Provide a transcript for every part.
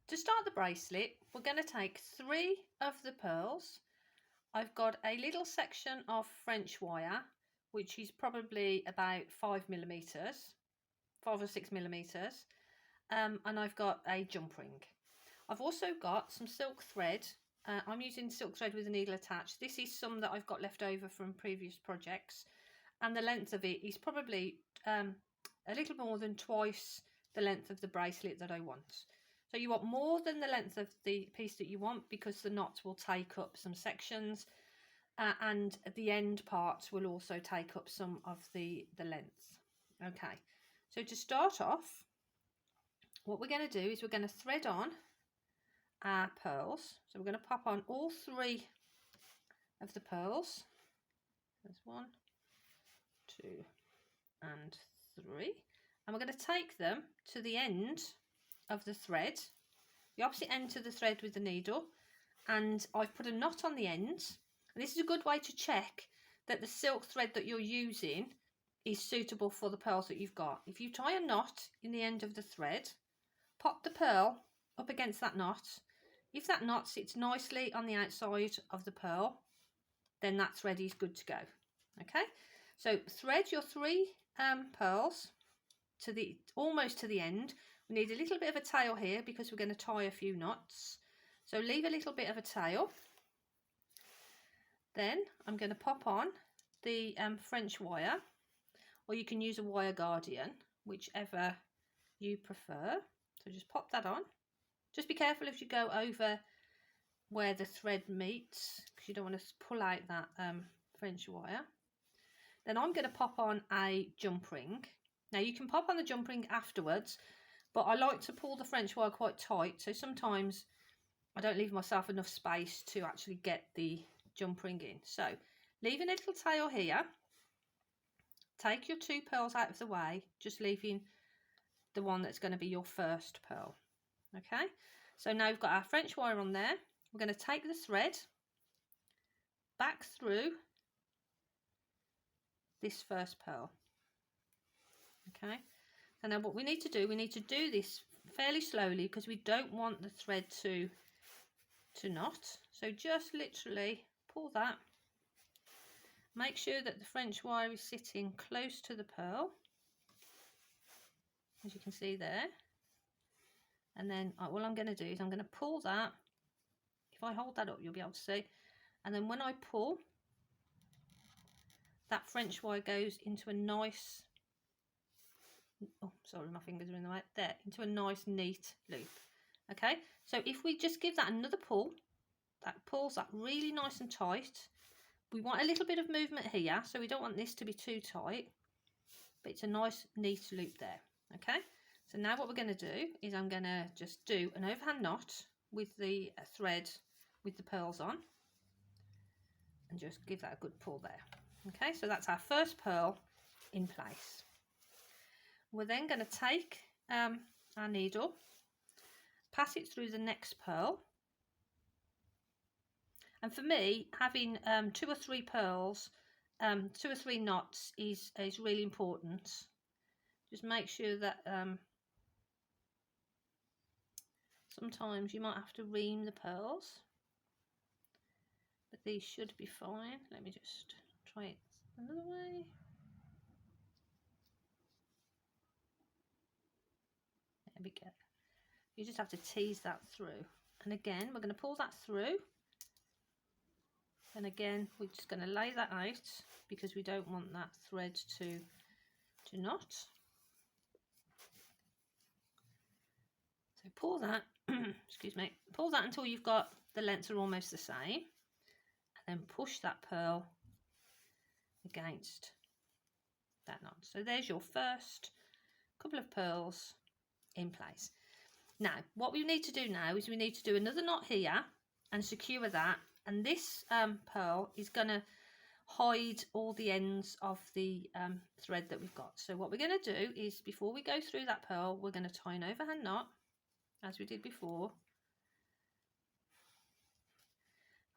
To start the bracelet, we're going to take 3 of the pearls. I've got a little section of French wire, which is probably about 5mm, 5 or 6mm, and I've got a jump ring. I've also got some silk thread. I'm using silk thread with a needle attached. This is some that I've got left over from previous projects, and the length of it is probably a little more than twice the length of the bracelet that I want. So you want more than the length of the piece that you want, because the knots will take up some sections, and the end parts will also take up some of the length. Okay, so to start off, what we're going to do is we're going to thread on our pearls. So we're going to pop on all 3 of the pearls. There's 1, 2 and 3, and we're going to take them to the end of the thread, the opposite end to the thread with the needle, and I've put a knot on the end. And this is a good way to check that the silk thread that you're using is suitable for the pearls that you've got. If you tie a knot in the end of the thread, pop the pearl up against that knot. If that knot sits nicely on the outside of the pearl, then that thread is good to go. Okay, so thread your 3 pearls to the almost to the end. We need a little bit of a tail here because we're going to tie a few knots. So leave a little bit of a tail. Then I'm going to pop on the French wire, or you can use a wire guardian, whichever you prefer. So just pop that on. Just be careful if you go over where the thread meets, because you don't want to pull out that French wire. Then I'm going to pop on a jump ring. Now you can pop on the jump ring afterwards, but I like to pull the French wire quite tight, so sometimes I don't leave myself enough space to actually get the jump ring in. So leaving a little tail here, take your 2 pearls out of the way, just leaving the one that's going to be your first pearl. Okay, so now we've got our French wire on there. We're going to take the thread back through this first pearl. Okay, and now what we need to do this fairly slowly, because we don't want the thread to knot. So just literally pull that. Make sure that the French wire is sitting close to the pearl, as you can see there. And then what I'm going to do is I'm going to pull that. If I hold that up, you'll be able to see. And then when I pull, that French wire goes into a nice, oh sorry, my fingers are in the way, there, into a nice neat loop. Okay, so if we just give that another pull, that pulls that really nice and tight. We want a little bit of movement here, so we don't want this to be too tight, but it's a nice neat loop there. Okay, so now what we're going to do is I'm going to just do an overhand knot with the thread with the pearls on, and just give that a good pull there. Okay, so that's our first pearl in place. We're then going to take our needle, pass it through the next pearl, and for me, having 2 or 3 pearls, 2 or 3 knots is really important. Just make sure that sometimes you might have to ream the pearls, but these should be fine. Let me just try it another way. There we go. You just have to tease that through, and again we're going to pull that through, and again we're just going to lay that out because we don't want that thread to knot. So pull that excuse me, pull that until you've got the lengths are almost the same, and then push that pearl against that knot. So there's your first couple of pearls in place. Now what we need to do now is we need to do another knot here and secure that, and this pearl is going to hide all the ends of the thread that we've got. So what we're going to do is, before we go through that pearl, we're going to tie an overhand knot as we did before.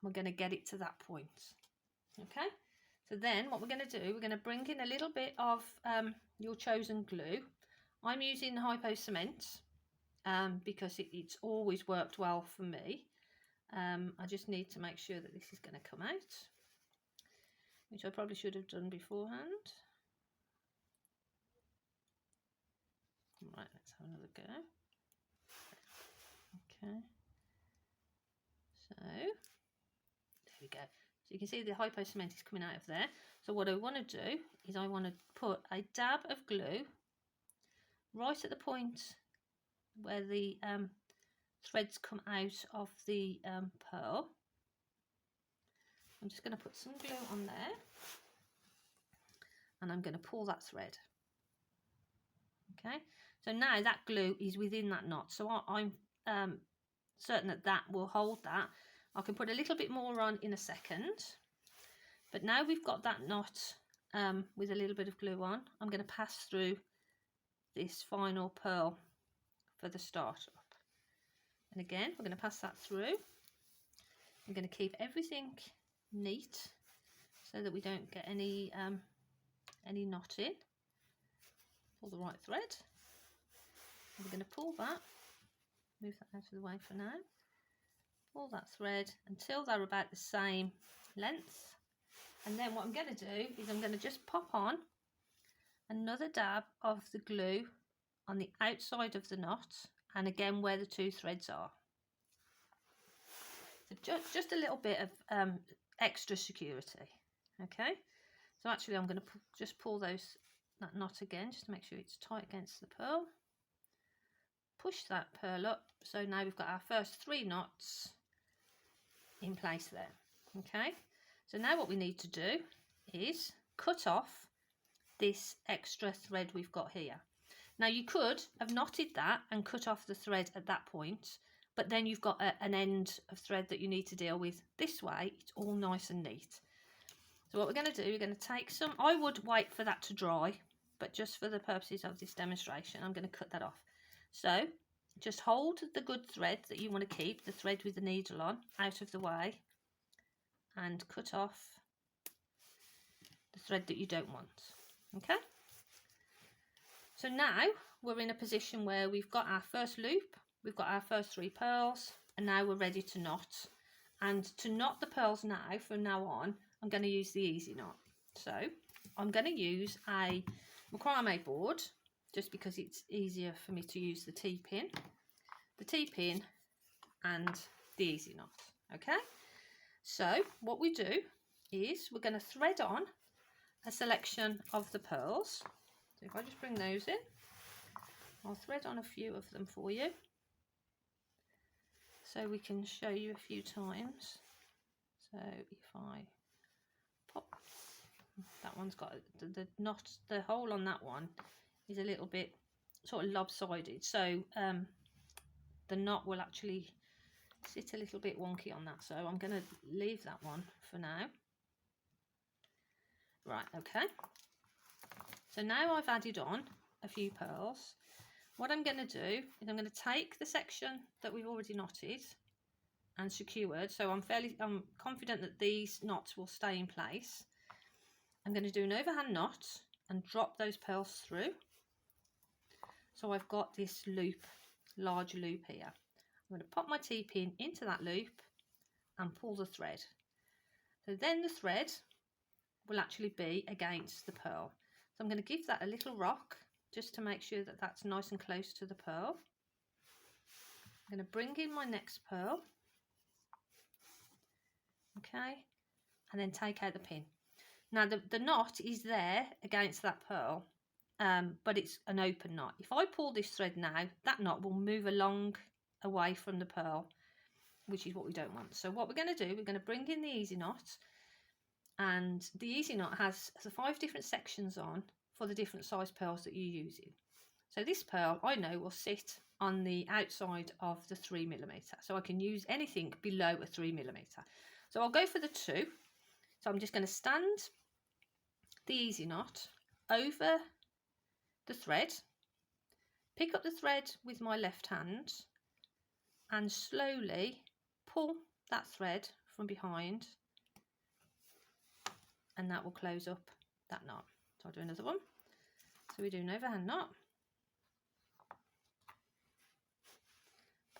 We're going to get it to that point. Okay, so then what we're going to do, we're going to bring in a little bit of your chosen glue. I'm using Hypo Cement. because it's always worked well for me. I just need to make sure that this is going to come out, which I probably should have done beforehand. Right, let's have another go. Okay, so there we go. So you can see the hypo cement is coming out of there. So what I want to do is I want to put a dab of glue right at the point where the threads come out of the pearl. I'm just going to put some glue on there, and I'm going to pull that thread. Okay, so now that glue is within that knot, so I'm certain that that will hold that. I can put a little bit more on in a second, but now we've got that knot with a little bit of glue on, I'm going to pass through this final pearl for the startup. And again, we're going to pass that through. I'm going to keep everything neat so that we don't get any knot in. Pull the right thread. And we're going to pull that, move that out of the way for now. Pull that thread until they're about the same length. And then what I'm going to do is I'm going to just pop on another dab of the glue on the outside of the knot, and again where the two threads are. So just a little bit of extra security. Okay, so actually I'm going to just pull that knot again just to make sure it's tight against the pearl. Push that pearl up, so now we've got our first 3 knots in place there. Okay, so now what we need to do is cut off this extra thread we've got here. Now you could have knotted that and cut off the thread at that point, but then you've got an end of thread that you need to deal with. This way it's all nice and neat. So what we're going to do, we're going to take some, I would wait for that to dry, but just for the purposes of this demonstration I'm going to cut that off. So just hold the good thread that you want to keep, the thread with the needle on, out of the way, and cut off the thread that you don't want. Okay, so now we're in a position where we've got our first loop, we've got our first 3 pearls, and now we're ready to knot. And to knot the pearls now, from now on, I'm going to use the easy knot. So I'm going to use a macrame board, just because it's easier for me to use the T-pin and the easy knot. Okay, so what we do is we're going to thread on a selection of the pearls. So if I just bring those in, I'll thread on a few of them for you so we can show you a few times. So if I pop, that one's got the knot, the hole on that one is a little bit sort of lopsided, so the knot will actually sit a little bit wonky on that, so I'm going to leave that one for now. Right, okay, so now I've added on a few pearls. What I'm going to do is I'm going to take the section that we've already knotted and secured, so I'm confident that these knots will stay in place. I'm going to do an overhand knot and drop those pearls through. So I've got this loop, large loop here. I'm going to pop my T-pin into that loop and pull the thread. So then the thread will actually be against the pearl. So I'm going to give that a little rock just to make sure that that's nice and close to the pearl. I'm going to bring in my next pearl, okay, and then take out the pin. Now the knot is there against that pearl, but it's an open knot. If I pull this thread now, that knot will move along away from the pearl, which is what we don't want. So what we're going to do, we're going to bring in the easy knot, and the easy knot has 5 different sections on for the different size pearls that you're using. So this pearl I know will sit on the outside of the 3mm, so I can use anything below a 3mm. So I'll go for the 2. So I'm just going to stand the easy knot over the thread, pick up the thread with my left hand and slowly pull that thread from behind, and that will close up that knot. So I'll do another one. So we do an overhand knot,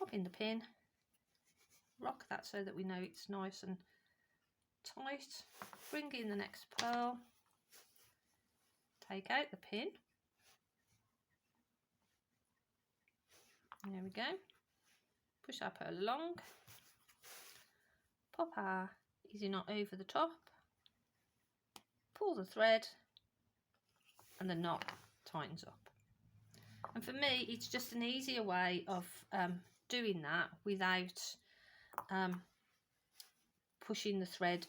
pop in the pin, rock that so that we know it's nice and tight, bring in the next pearl, take out the pin, there we go, push our pearl along, pop our easy knot over the top, pull the thread, and the knot tightens up. And for me, it's just an easier way of doing that without pushing the thread.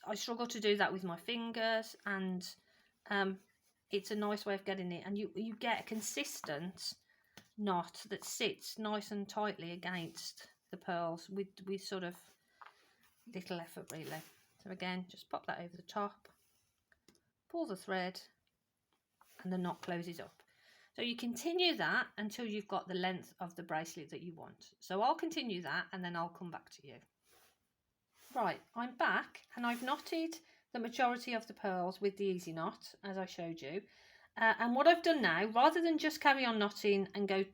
I struggle to do that with my fingers, and it's a nice way of getting it, and you get a consistent knot that sits nice and tightly against the pearls with sort of little effort really. So again, just pop that over the top, pull the thread, and the knot closes up. So you continue that until you've got the length of the bracelet that you want. So I'll continue that and then I'll come back to you. Right, I'm back and I've knotted the majority of the pearls with the easy knot as I showed you. And what I've done now, rather than just carry on knotting and go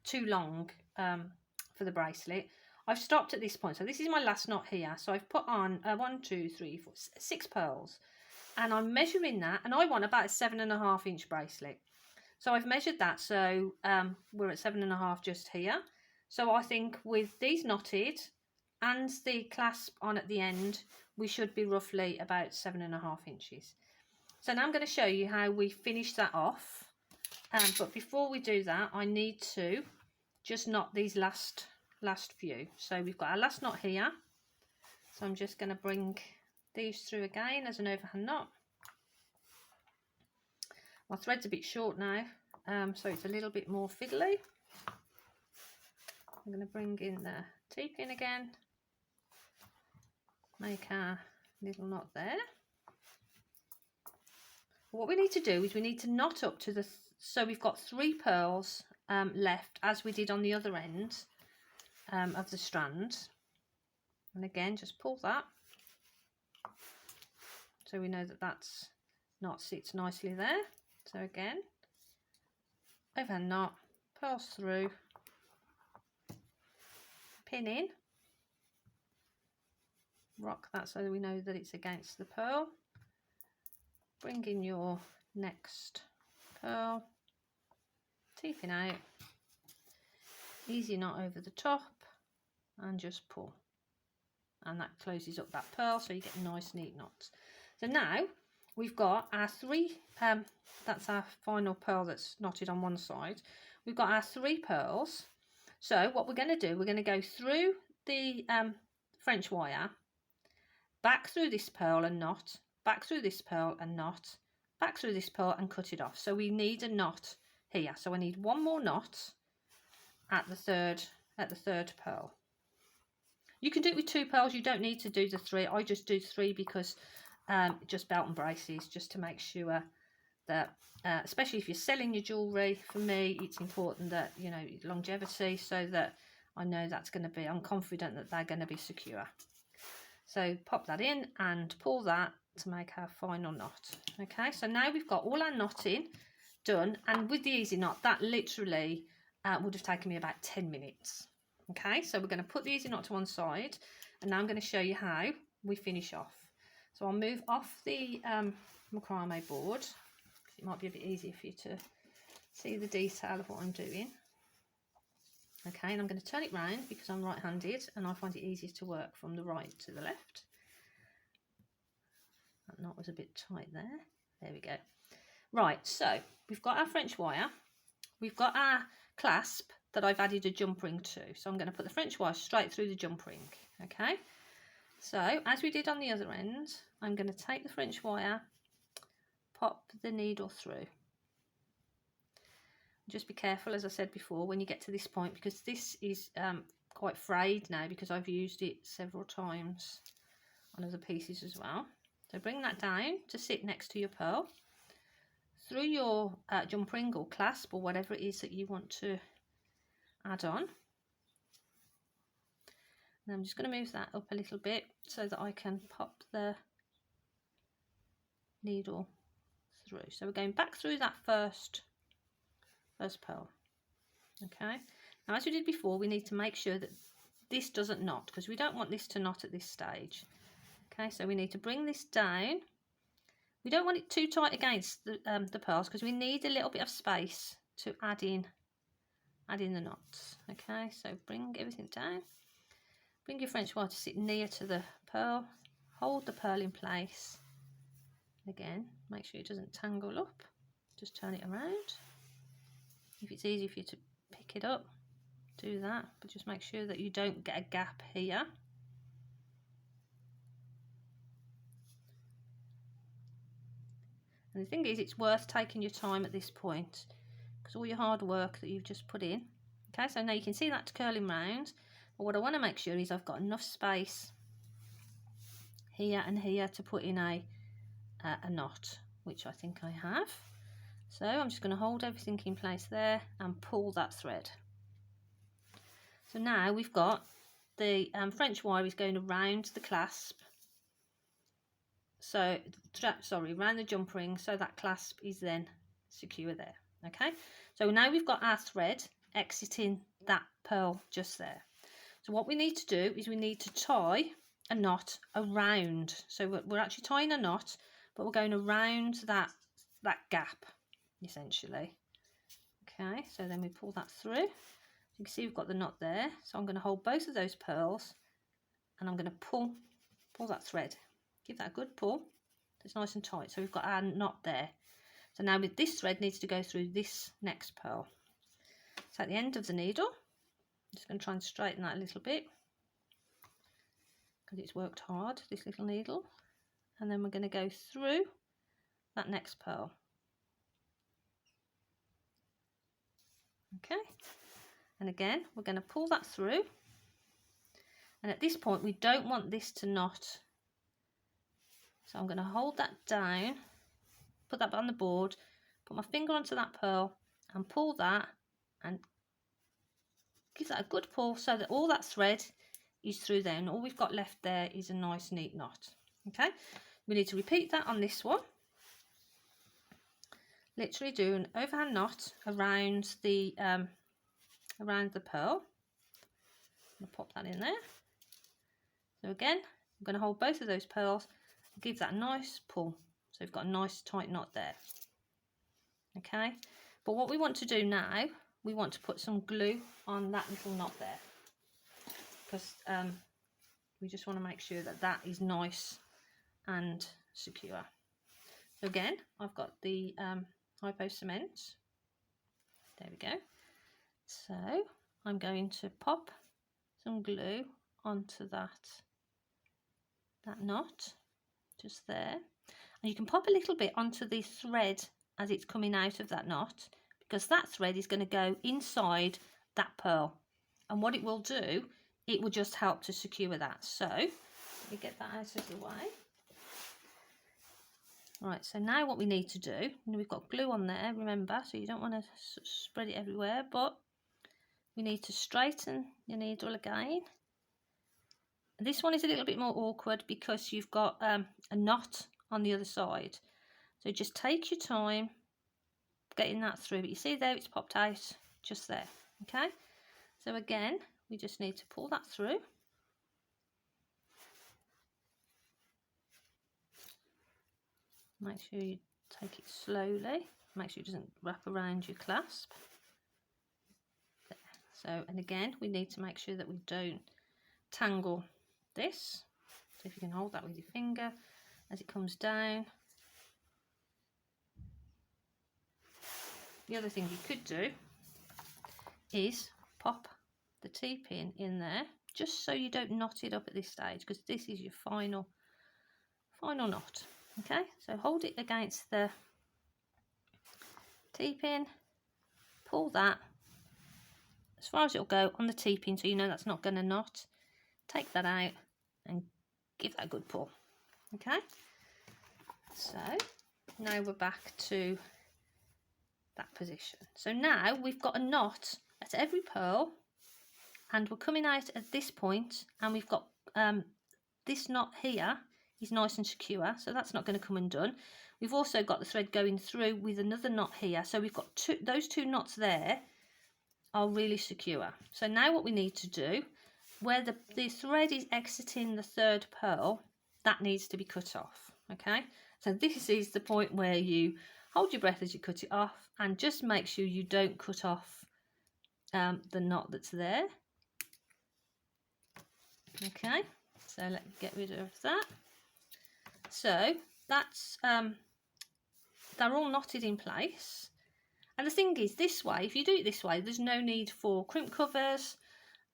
too long for the bracelet, I've stopped at this point. So this is my last knot here. So I've put on 1, 2, 3, 4, 6 pearls. And I'm measuring that, and I want about a 7.5 inch bracelet. So I've measured that, so we're at 7.5 just here. So I think with these knotted and the clasp on at the end, we should be roughly about 7.5 inches. So now I'm going to show you how we finish that off. But before we do that, I need to just knot these last few. So we've got our last knot here. So I'm just going to bring these through again as an overhand knot. My thread's a bit short now, so it's a little bit more fiddly. I'm going to bring in the T-pin again, make our little knot there. What we need to do is we need to knot up to the, so we've got 3 pearls left as we did on the other end of the strand. And again, just pull that. So we know that that's knot sits nicely there. So again, overhand knot, pearls through, pin in, rock that so that we know that it's against the pearl, bring in your next pearl, T-pin out, easy knot over the top, and just pull. And that closes up that pearl, so you get nice neat knots. So now we've got our 3, that's our final pearl that's knotted on one side. We've got our 3 pearls. So what we're going to do, we're going to go through the French wire, back through this pearl and knot, back through this pearl and knot, back through this pearl and cut it off. So we need a knot here. So I need one more knot at the third pearl. You can do it with 2 pearls. You don't need to do the 3. I just do 3 because just belt and braces, just to make sure that, especially if you're selling your jewellery, for me, it's important that, you know, longevity, so that I know that's going to be, I'm confident that they're going to be secure. So pop that in and pull that to make our final knot. Okay, so now we've got all our knotting done, and with the easy knot, that literally would have taken me about 10 minutes. Okay, so we're going to put the easy knot to one side, and now I'm going to show you how we finish off. So I'll move off the macrame board. It might be a bit easier for you to see the detail of what I'm doing. Okay, and I'm going to turn it round because I'm right-handed and I find it easier to work from the right to the left. That knot was a bit tight there. There we go. Right, so we've got our French wire. We've got our clasp that I've added a jump ring to. So I'm going to put the French wire straight through the jump ring. Okay, so as we did on the other end, I'm going to take the French wire, pop the needle through. Just be careful, as I said before, when you get to this point, because this is quite frayed now because I've used it several times on other pieces as well. So bring that down to sit next to your pearl, through your jump ring or clasp or whatever it is that you want to add on. And I'm just going to move that up a little bit so that I can pop the needle through. So we're going back through that first pearl. Okay, Now, as we did before, we need to make sure that this doesn't knot, because we don't want this to knot at this stage. Okay, so we need to bring this down. We don't want it too tight against the pearls, because we need a little bit of space to add in the knots. Okay, so bring everything down. Bring your French wire to sit near to the pearl. Hold the pearl in place. Again, make sure it doesn't tangle up. Just turn it around. If it's easy for you to pick it up, do that, but just make sure that you don't get a gap here. And the thing is, it's worth taking your time at this point, because all your hard work that you've just put in. Okay, so now you can see that's curling round, but what I want to make sure is I've got enough space here and here to put in a knot, which I think I have. So I'm just going to hold everything in place there and pull that thread. So now we've got the French wire is going around the clasp, so around the jump ring, so that clasp is then secure there. Okay, so now we've got our thread exiting that pearl just there. So what we need to do is we need to tie a knot around. So we're actually tying a knot, but we're going around that gap essentially. Okay, so then we pull that through. You can see we've got the knot there, so I'm going to hold both of those pearls and I'm going to pull that thread. Give that a good pull. It's nice and tight, so we've got our knot there. So now with this thread needs to go through this next pearl. So at the end of the needle, I'm just going to try and straighten that a little bit, because it's worked hard, this little needle. And then we're going to go through that next pearl. Okay, and again we're going to pull that through, and at this point we don't want this to knot, so I'm going to hold that down, put that on the board, put my finger onto that pearl and pull that, and give that a good pull so that all that thread is through there, and all we've got left there is a nice neat knot. Okay, we need to repeat that on this one. Literally do an overhand knot around the pearl. I'm going to pop that in there. So again, I'm going to hold both of those pearls and give that a nice pull. So we've got a nice tight knot there. Okay, but what we want to do now, we want to put some glue on that little knot there, because we just want to make sure that that is nice and secure. So again, I've got the Hypo cement. There we go. So I'm going to pop some glue onto that knot just there, and you can pop a little bit onto the thread as it's coming out of that knot, because that thread is going to go inside that pearl, and what it will do, it will just help to secure that. So let me get that out of the way. Right, so now what we need to do, we've got glue on there, remember, so you don't want to spread it everywhere, but we need to straighten your needle again. This one is a little bit more awkward because you've got a knot on the other side, so just take your time getting that through, but you see there it's popped out just there. Okay, so again we just need to pull that through. Make sure you take it slowly, make sure it doesn't wrap around your clasp. There. So, and again, we need to make sure that we don't tangle this. So if you can hold that with your finger as it comes down. The other thing you could do is pop the T-pin in there, just so you don't knot it up at this stage, because this is your final knot. Okay, so hold it against the T-pin, pull that as far as it'll go on the T-pin, so you know that's not going to knot. Take that out and give that a good pull. Okay, so now we're back to that position. So now we've got a knot at every pearl, and we're coming out at this point, and we've got this knot here is nice and secure, so that's not going to come undone. We've also got the thread going through with another knot here, so we've got those two knots there are really secure. So now what we need to do, where the thread is exiting the third pearl, that needs to be cut off. Okay, so this is the point where you hold your breath as you cut it off, and just make sure you don't cut off the knot that's there. Okay, so let's get rid of that. So that's they're all knotted in place. And the thing is, this way, if you do it this way, there's no need for crimp covers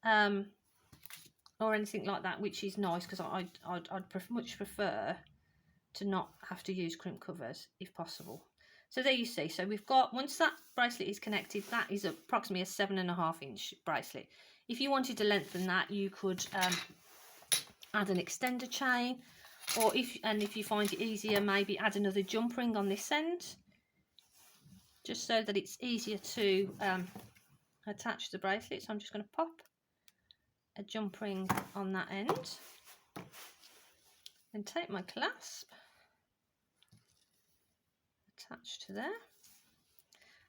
or anything like that, which is nice, because I'd much prefer to not have to use crimp covers if possible. So there you see. So we've got, once that bracelet is connected, that is approximately a 7.5 inch bracelet. If you wanted to lengthen that, you could add an extender chain, or if you find it easier, maybe add another jump ring on this end, just so that it's easier to attach the bracelet. So I'm just going to pop a jump ring on that end and take my clasp, attach to there,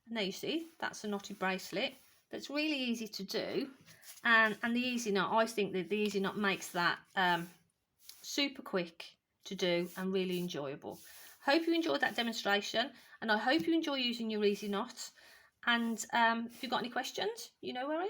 and there you see, that's a knotted bracelet that's really easy to do. And the easy knot, I think that the easy knot makes that super quick to do and really enjoyable. Hope you enjoyed that demonstration, and I hope you enjoy using your easy knot. And if you've got any questions, you know where I am.